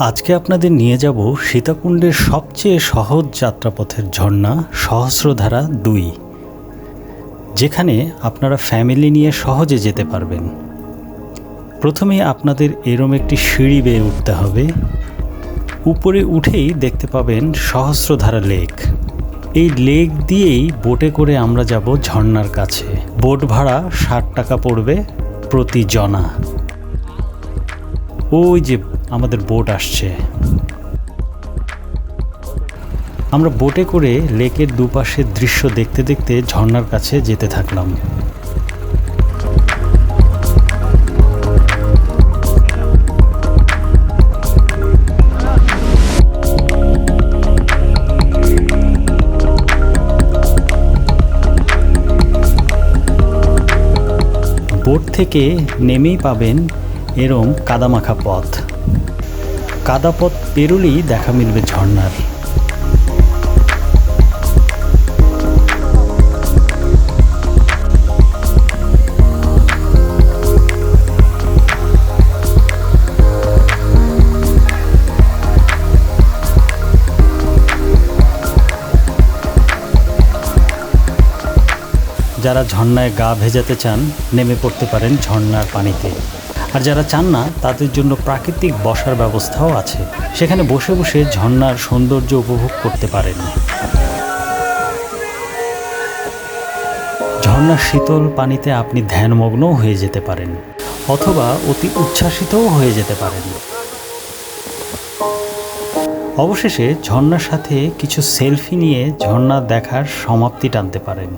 আজকে আপনাদের নিয়ে যাব সীতাকুণ্ডের সবচেয়ে সহজ যাত্রাপথের ঝর্ণা সহস্রধারা ২, যেখানে আপনারা ফ্যামিলি নিয়ে সহজে যেতে পারবেন। প্রথমে আপনাদের এরম একটি সিঁড়ি বেয়ে উঠতে হবে। উপরে উঠেই দেখতে পাবেন সহস্রধারা লেক। এই লেক দিয়েই বোটে করে আমরা যাব ঝর্ণার কাছে। বোট ভাড়া ৬০ টাকা পড়বে প্রতি জনা। ওই যে আমাদের বোট আসছে। আমরা বোটে করে লেকের দুপাশের দৃশ্য দেখতে দেখতে ঝর্ণার কাছে যেতে থাকলাম। বোট থেকে নেমেই পাবেন এরম কাদামাখা পথ। কাদা পথ পেরোলেই দেখা মিলবে ঝর্ণার। যারা ঝর্ণায় গা ভেজাতে চান নেমে পড়তে পারেন ঝর্ণার পানিতে। আর যারা চান না তাদের জন্য প্রাকৃতিক বসার ব্যবস্থাও আছে, সেখানে বসে বসে ঝর্ণার সৌন্দর্য উপভোগ করতে পারেন। ঝর্ণার শীতল পানিতে আপনি ধ্যানমগ্নও হয়ে যেতে পারেন, অথবা অতি উচ্ছ্বাসিতও হয়ে যেতে পারেন। অবশেষে ঝর্ণার সাথে কিছু সেলফি নিয়ে ঝর্ণা দেখার সমাপ্তি টানতে পারেন।